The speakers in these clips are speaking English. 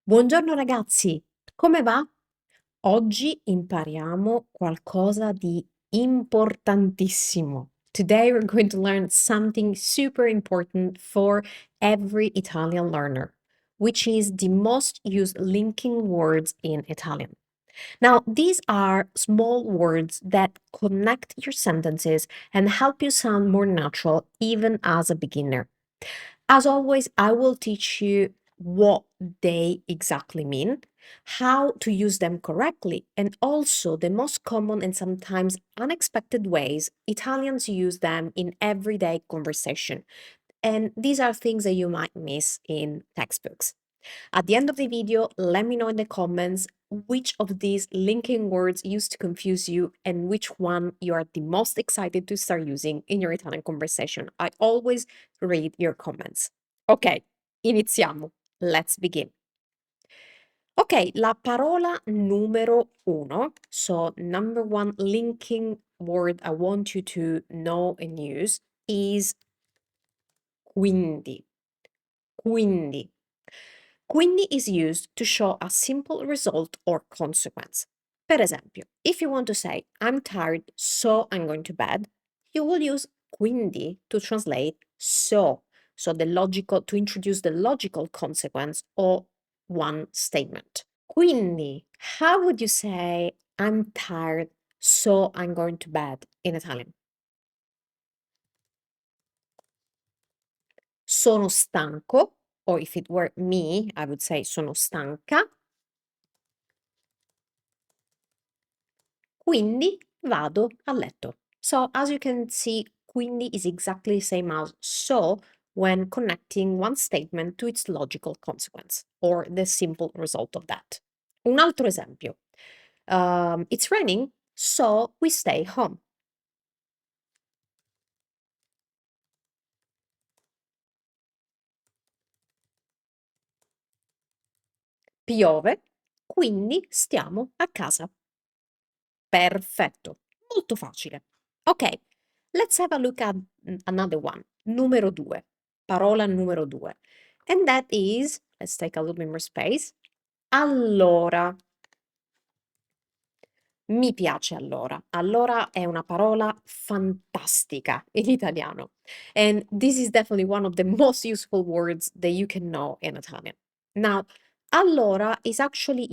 Buongiorno ragazzi, come va? Oggi impariamo qualcosa di importantissimo. Today we're going to learn something super important for every Italian learner, which is the most used linking words in Italian. Now, these are small words that connect your sentences and help you sound more natural even as a beginner. As always, I will teach you what they exactly mean, how to use them correctly, and also the most common and sometimes unexpected ways Italians use them in everyday conversation. And these are things that you might miss in textbooks. At the end of the video, let me know in the comments which of these linking words used to confuse you and which one you are the most excited to start using in your Italian conversation. I always read your comments. Ok, iniziamo. Let's begin. Ok, la parola numero uno, so number one linking word I want you to know and use is quindi. Quindi. Quindi is used to show a simple result or consequence. Per esempio, if you want to say, I'm tired, so I'm going to bed, you will use quindi to translate so. So to introduce the logical consequence of one statement. Quindi, how would you say, I'm tired, so I'm going to bed in Italian? Sono stanco, or if it were me, I would say sono stanca. Quindi vado a letto. So as you can see, quindi is exactly the same as so when connecting one statement to its logical consequence or the simple result of that. Un altro esempio. It's raining, so we stay home. Piove, quindi stiamo a casa. Perfetto, molto facile. Ok, let's have a look at another one. Numero due, parola numero due. And that is, let's take a little bit more space. Allora. Mi piace allora. Allora è una parola fantastica in italiano. And this is definitely one of the most useful words that you can know in Italian. Now, allora is actually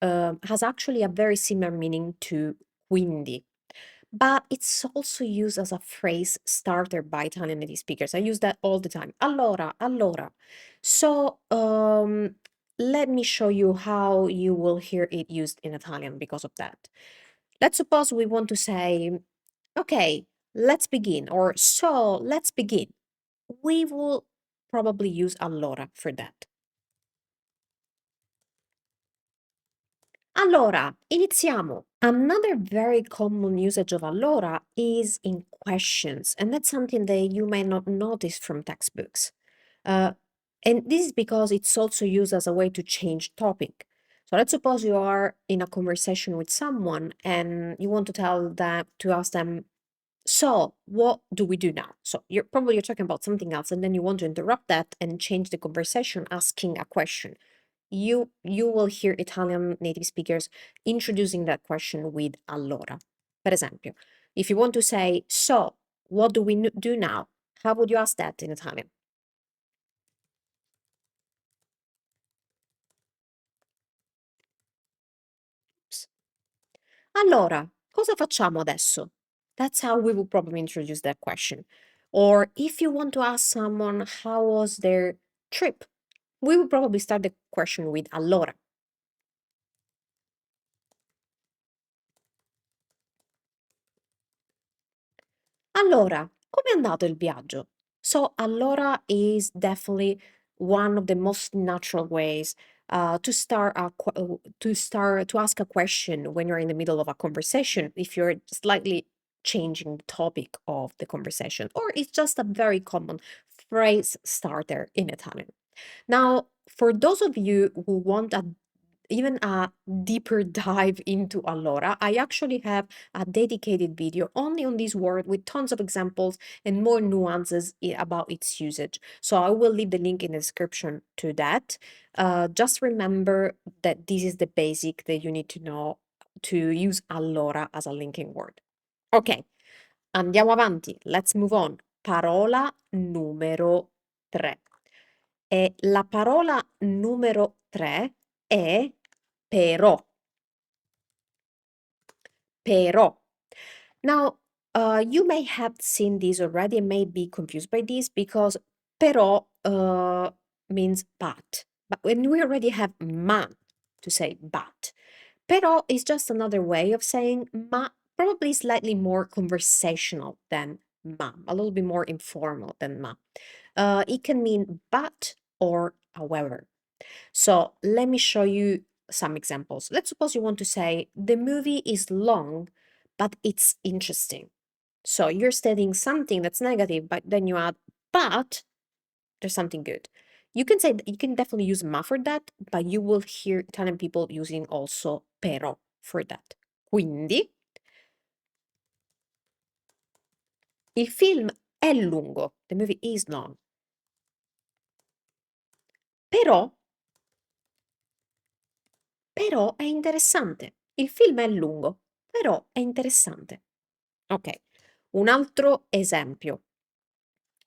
has actually a very similar meaning to quindi, but it's also used as a phrase starter by Italian native speakers. I use that all the time. Allora, allora. So, let me show you how you will hear it used in Italian because of that. Let's suppose we want to say, okay, let's begin, or so let's begin. We will probably use allora for that. Allora, iniziamo. Another very common usage of allora is in questions, and that's something that you may not notice from textbooks. And this is because it's also used as a way to change topic. So let's suppose you are in a conversation with someone and you want to ask them, so what do we do now? So you're talking about something else, and then you want to interrupt that and change the conversation asking a question. You will hear Italian native speakers introducing that question with allora. Per esempio, if you want to say, so, what do we do now? How would you ask that in Italian? Oops. Allora, cosa facciamo adesso? That's how we would probably introduce that question. Or if you want to ask someone how was their trip, we would probably start the question with allora. Allora, com'è andato il viaggio? So, allora is definitely one of the most natural ways to ask a question when you're in the middle of a conversation, if you're slightly changing the topic of the conversation, or it's just a very common phrase starter in Italian. Now, for those of you who want even a deeper dive into allora, I actually have a dedicated video only on this word with tons of examples and more nuances about its usage. So I will leave the link in the description to that. Just remember that this is the basic that you need to know to use allora as a linking word. Ok, andiamo avanti. Let's move on. Parola numero 3. E la parola numero 3 è però. Però. Now, you may have seen this already and may be confused by this because però means but. But when we already have ma to say but, però is just another way of saying ma, probably slightly more conversational than ma, a little bit more informal than ma. It can mean but or however. So let me show you some examples. Let's suppose you want to say the movie is long, but it's interesting. So you're stating something that's negative, but then you add, but there's something good. You can say, you can definitely use ma for that, but you will hear Italian people using also però for that. Quindi, il film è lungo. The movie is long. Però è interessante. Il film è lungo, però è interessante. Ok, un altro esempio.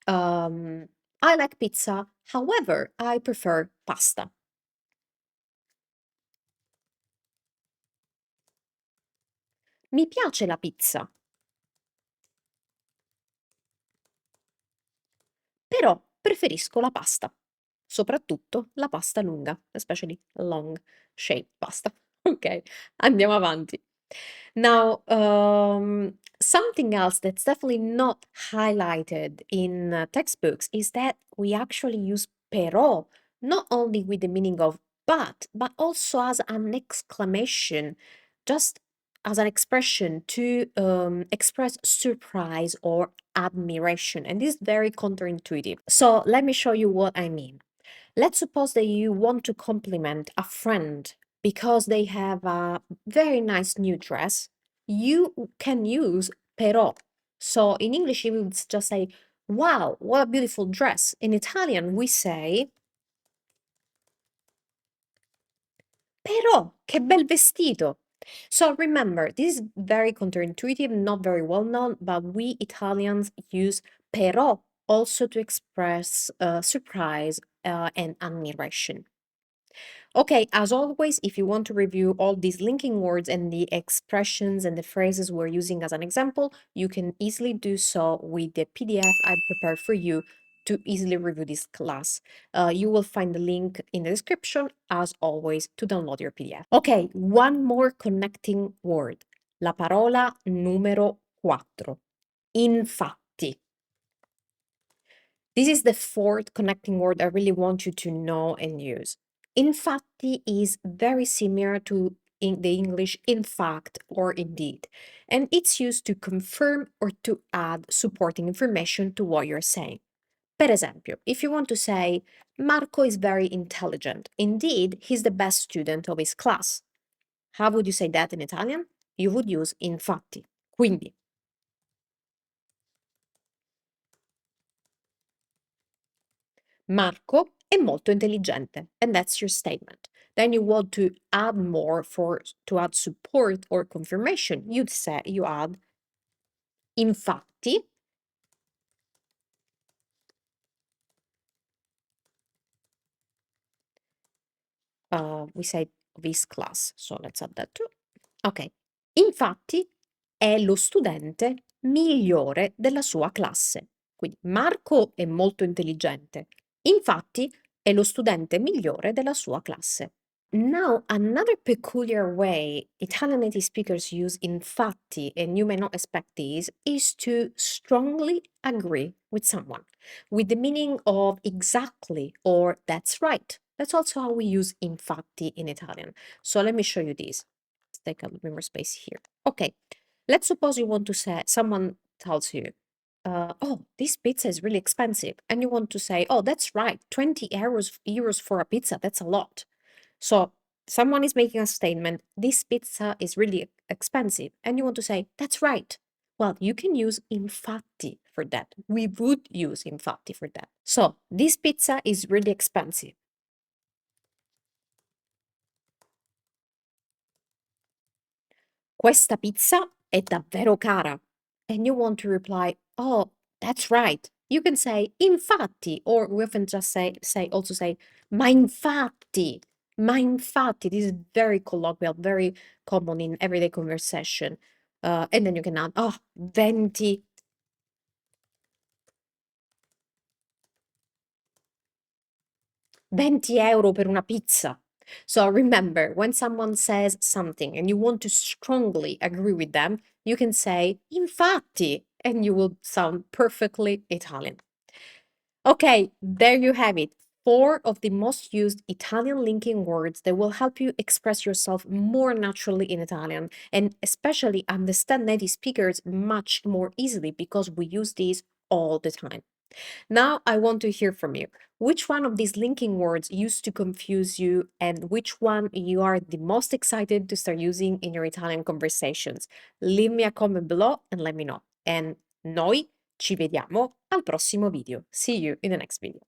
I like pizza, however, I prefer pasta. Mi piace la pizza, però preferisco la pasta, soprattutto la pasta lunga, especially long shape pasta. Ok, andiamo avanti. Now, something else that's definitely not highlighted in textbooks is that we actually use però not only with the meaning of but also as an exclamation, just as an expression to express surprise or admiration. And this is very counterintuitive. So let me show you what I mean. Let's suppose that you want to compliment a friend because they have a very nice new dress. You can use però. So in English, you would just say, wow, what a beautiful dress. In Italian, we say, però, che bel vestito. So remember, this is very counterintuitive, not very well known, but we Italians use però also to express surprise and admiration. Okay, as always, if you want to review all these linking words and the expressions and the phrases we're using as an example, you can easily do so with the PDF I prepared for you to easily review this class. You will find the link in the description, as always, to download your PDF. Okay, one more connecting word. La parola numero 4. Infatti. This is the fourth connecting word I really want you to know and use. Infatti is very similar to in the English in fact or indeed, and it's used to confirm or to add supporting information to what you're saying. Per esempio, if you want to say, Marco is very intelligent, indeed, he's the best student of his class. How would you say that in Italian? You would use infatti. Quindi, Marco è molto intelligente, and that's your statement. Then you want to add more to add support or confirmation. You'd say you add infatti. We say this class, so let's add that too. Ok, infatti è lo studente migliore della sua classe. Quindi Marco è molto intelligente. Infatti è lo studente migliore della sua classe. Now, another peculiar way Italian native speakers use infatti, and you may not expect this, is to strongly agree with someone, with the meaning of exactly or that's right. That's also how we use infatti in Italian. So let me show you this. Let's take a little bit more space here. Okay, let's suppose you want to say, someone tells you, oh, this pizza is really expensive. And you want to say, oh, that's right, 20 euros for a pizza, that's a lot. So someone is making a statement, this pizza is really expensive, and you want to say, that's right. Well, you can use infatti for that. We would use infatti for that. So, this pizza is really expensive. Questa pizza è davvero cara. And you want to reply, oh, that's right. You can say infatti, or we often just say, ma infatti, ma infatti. This is very colloquial, very common in everyday conversation. And then you can add, oh, 20 euro per una pizza. So remember, when someone says something and you want to strongly agree with them, you can say infatti, and you will sound perfectly Italian. Okay, there you have it. 4 of the most used Italian linking words that will help you express yourself more naturally in Italian and especially understand native speakers much more easily because we use these all the time. Now I want to hear from you. Which one of these linking words used to confuse you and which one you are the most excited to start using in your Italian conversations? Leave me a comment below and let me know. And noi ci vediamo al prossimo video. See you in the next video.